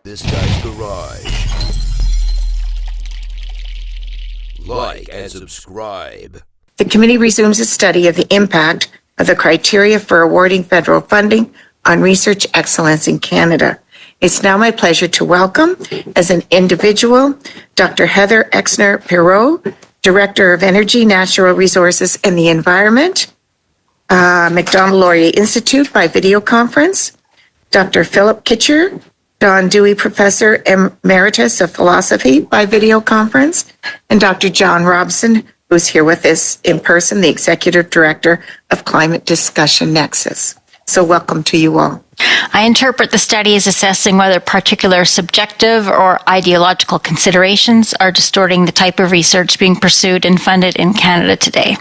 This Guy's Garage. Like and subscribe. The committee resumes its study of the impact of the criteria for awarding federal funding on research excellence in Canada. It's now my pleasure to welcome, as an individual, Dr. Heather Exner-Perot, Director of Energy, Natural Resources, and the Environment, Macdonald-Laurier Institute by video conference, Dr. Philip Kitcher, Don Dewey Professor Emeritus of Philosophy by video conference, and Dr. John Robson, who's here with us in person, the Executive Director of Climate Discussion Nexus. So welcome to you all. I interpret the study as assessing whether particular subjective or ideological considerations are distorting the type of research being pursued and funded in Canada today.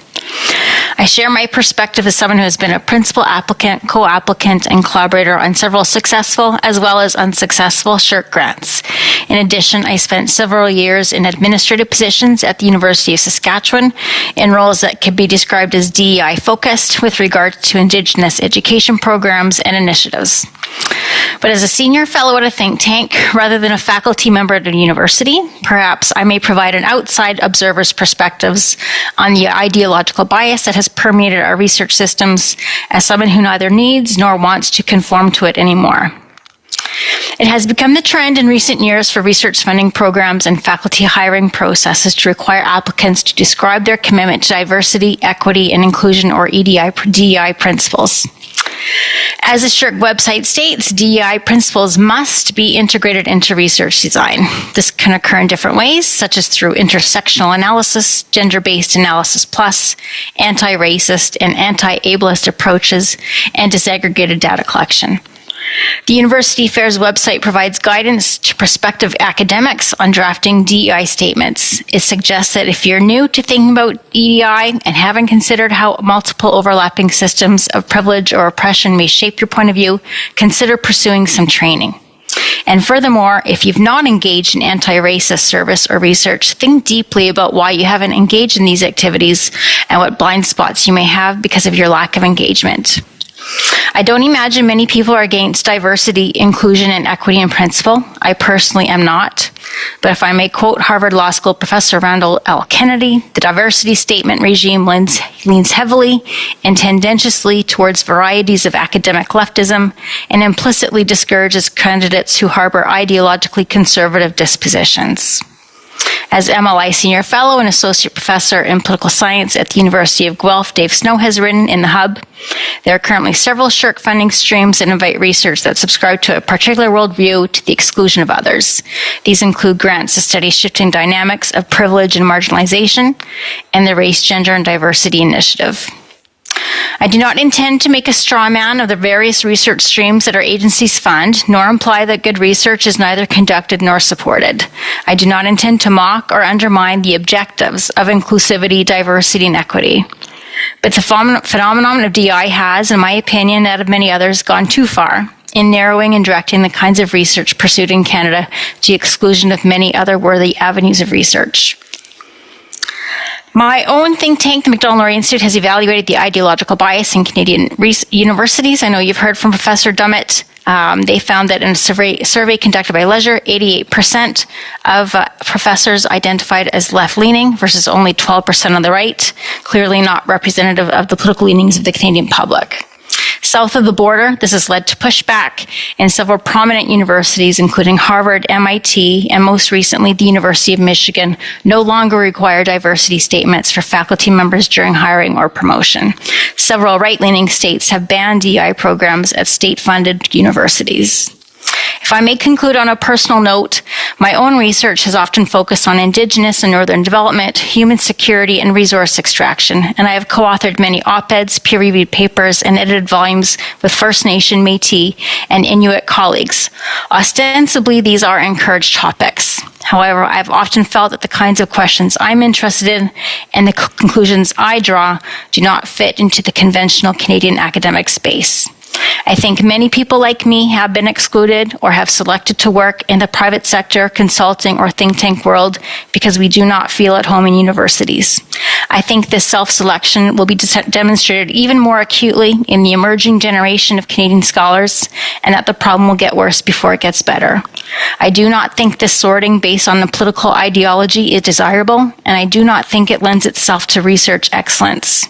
I share my perspective as someone who has been a principal applicant, co-applicant, and collaborator on several successful as well as unsuccessful SSHRC grants. In addition, I spent several years in administrative positions at the University of Saskatchewan in roles that could be described as DEI focused with regard to Indigenous education programs and initiatives. But as a senior fellow at a think tank, rather than a faculty member at a university, perhaps I may provide an outside observer's perspectives on the ideological bias that has permeated our research systems as someone who neither needs nor wants to conform to it anymore. It has become the trend in recent years for research funding programs and faculty hiring processes to require applicants to describe their commitment to diversity, equity, and inclusion, or DEI principles. As the SSHRC website states, DEI principles must be integrated into research design. This can occur in different ways, such as through intersectional analysis, gender-based analysis plus, anti-racist and anti-ableist approaches, and disaggregated data collection. The University Affairs website provides guidance to prospective academics on drafting DEI statements. It suggests that if you're new to thinking about EDI and haven't considered how multiple overlapping systems of privilege or oppression may shape your point of view, consider pursuing some training. And furthermore, if you've not engaged in anti-racist service or research, think deeply about why you haven't engaged in these activities and what blind spots you may have because of your lack of engagement. I don't imagine many people are against diversity, inclusion, and equity in principle. I personally am not. But if I may quote Harvard Law School Professor Randall L. Kennedy, the diversity statement regime leans heavily and tendentiously towards varieties of academic leftism and implicitly discourages candidates who harbor ideologically conservative dispositions. As MLI Senior Fellow and Associate Professor in Political Science at the University of Guelph, Dave Snow has written in The Hub, there are currently several SSHRC funding streams that invite research that subscribe to a particular worldview to the exclusion of others. These include grants to study shifting dynamics of privilege and marginalization and the Race, Gender, and Diversity Initiative. I do not intend to make a straw man of the various research streams that our agencies fund, nor imply that good research is neither conducted nor supported. I do not intend to mock or undermine the objectives of inclusivity, diversity, and equity. But the phenomenon of DI has, in my opinion, that of many others, gone too far in narrowing and directing the kinds of research pursued in Canada to the exclusion of many other worthy avenues of research. My own think tank, the Macdonald-Laurier Institute, has evaluated the ideological bias in Canadian universities. I know you've heard from Professor Dummett. They found that in a survey conducted by Leisure, 88% of professors identified as left-leaning versus only 12% on the right, clearly not representative of the political leanings of the Canadian public. South of the border, this has led to pushback in several prominent universities, including Harvard, MIT, and most recently the University of Michigan, no longer require diversity statements for faculty members during hiring or promotion. Several right-leaning states have banned DEI programs at state-funded universities. If I may conclude on a personal note, my own research has often focused on Indigenous and Northern development, human security, and resource extraction, and I have co-authored many op-eds, peer-reviewed papers, and edited volumes with First Nation, Métis, and Inuit colleagues. Ostensibly, these are encouraged topics. However, I've often felt that the kinds of questions I'm interested in and the conclusions I draw do not fit into the conventional Canadian academic space. I think many people like me have been excluded or have selected to work in the private sector, consulting, or think tank world because we do not feel at home in universities. I think this self-selection will be demonstrated even more acutely in the emerging generation of Canadian scholars, and that the problem will get worse before it gets better. I do not think this sorting based on the political ideology is desirable, and I do not think it lends itself to research excellence.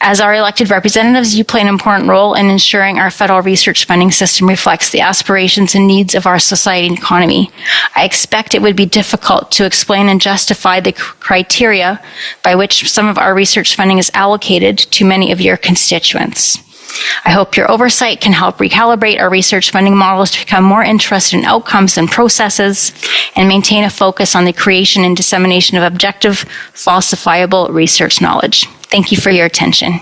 As our elected representatives, you play an important role in ensuring our federal research funding system reflects the aspirations and needs of our society and economy. I expect it would be difficult to explain and justify the criteria by which some of our research funding is allocated to many of your constituents. I hope your oversight can help recalibrate our research funding models to become more interested in outcomes and processes and maintain a focus on the creation and dissemination of objective, falsifiable research knowledge. Thank you for your attention.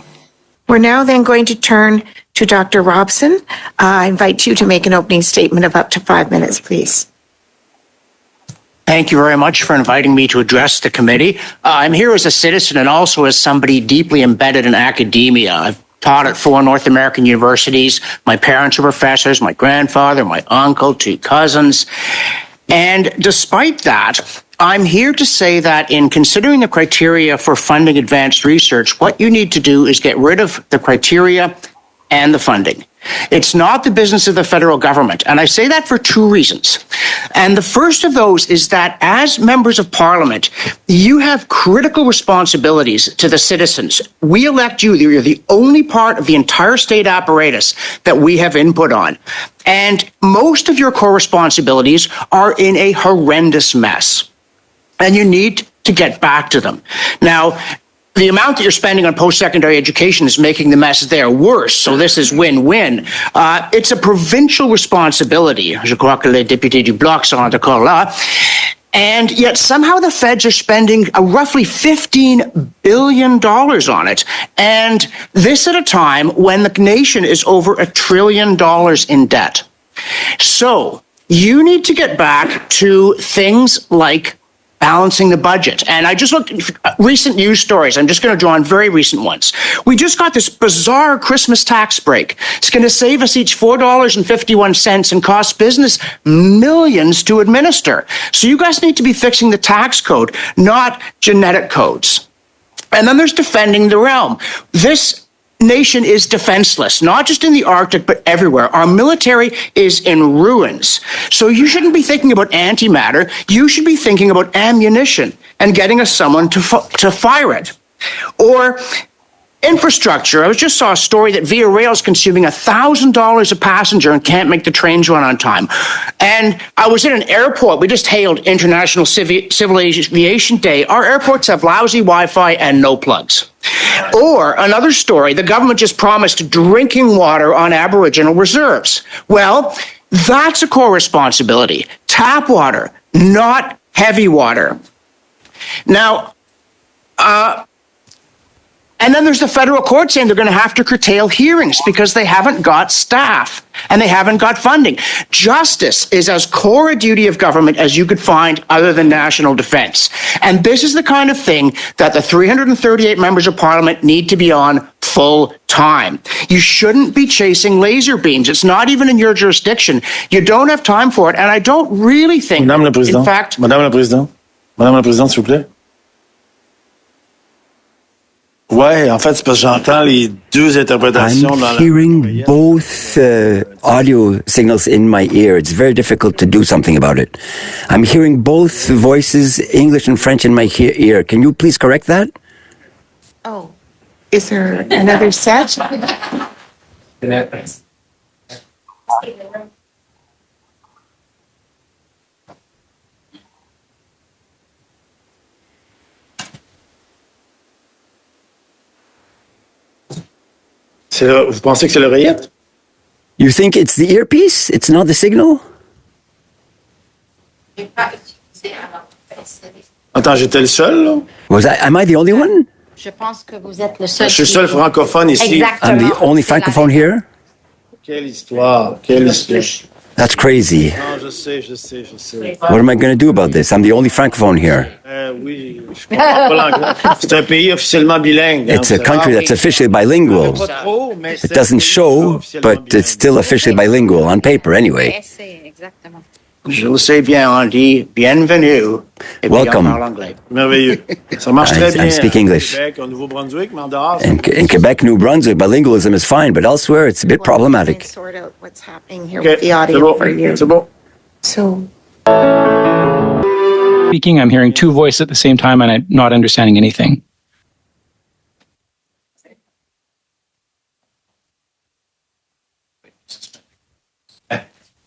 We're now then going to turn to Dr. Robson. I invite you to make an opening statement of up to 5 minutes, please. Thank you very much for inviting me to address the committee. I'm here as a citizen and also as somebody deeply embedded in academia. I've taught at 4 North American universities. My parents are professors, my grandfather, my uncle, 2 cousins. And despite that, I'm here to say that in considering the criteria for funding advanced research, what you need to do is get rid of the criteria and the funding. It's not the business of the federal government. And I say that for 2 reasons. And the first of those is that as members of parliament, you have critical responsibilities to the citizens. We elect you. You're the only part of the entire state apparatus that we have input on. And most of your core responsibilities are in a horrendous mess. And you need to get back to them. Now, the amount that you're spending on post-secondary education is making the mess there worse, so this is win-win. It's a provincial responsibility. Je crois que les députés du Bloc sont d'accord là. And yet somehow the feds are spending roughly $15 billion on it. And this at a time when the nation is over $1 trillion in debt. So you need to get back to things like balancing the budget. And I just looked at recent news stories. I'm just going to draw on very recent ones. We just got this bizarre Christmas tax break. It's going to save us each $4.51 and cost business millions to administer. So you guys need to be fixing the tax code, not genetic codes. And then there's defending the realm. This nation is defenseless, not just in the Arctic, but everywhere. Our military is in ruins. So you shouldn't be thinking about antimatter. You should be thinking about ammunition and getting us someone to fire it. Or infrastructure. I just saw a story that Via Rail is consuming $1,000 a passenger and can't make the trains run on time. And I was in an airport. We just hailed International Civil Aviation Day. Our airports have lousy Wi-Fi and no plugs. Or another story, the government just promised drinking water on Aboriginal reserves. Well, that's a core responsibility. Tap water, not heavy water. Now, and then there's the federal court saying they're going to have to curtail hearings because they haven't got staff and they haven't got funding. Justice is as core a duty of government as you could find other than national defense. And this is the kind of thing that the 338 members of parliament need to be on full time. You shouldn't be chasing laser beams. It's not even in your jurisdiction. You don't have time for it. And I don't really think, Madame la Présidente, in fact... Madame la Présidente, s'il vous plaît. Ouais, en fait, c'est parce que j'entends les 2 interprétations dans la... I'm hearing both audio signals in my ear. It's very difficult to do something about it. I'm hearing both voices, English and French, in my ear. Can you please correct that? Oh, is there another set? Vous pensez que c'est l'oreillette? You think it's the earpiece? It's not the signal? Attends, j'étais le seul, là? Am I the only one? Je pense que vous êtes le seul. Je suis le seul francophone ici. Exactement. I'm the only francophone here? Quelle histoire, quelle histoire. That's crazy. Non, je sais. What am I going to do about this? I'm the only francophone here. Oui, je comprends pas l'anglais. C'est un pays officiellement bilingue. It's a country that's officially bilingual. It doesn't show, but it's still officially bilingual on paper anyway. Exactement. Je le sais bien, on dit bienvenue. Et puis on Welcome. parle anglais. Merveilleux. Ça marche très bien. I speak English. Au Québec, au Nouveau-Brunswick, mais en dehors, In Quebec, New Brunswick, bilingualism is fine, but elsewhere it's a bit problematic. Sort out what's happening here OK, with the c'est audio bon. for you. C'est bon. So, Speaking, I'm hearing two voices at the same time and I'm not understanding anything.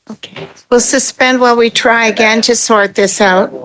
okay. We'll suspend while we try again to sort this out.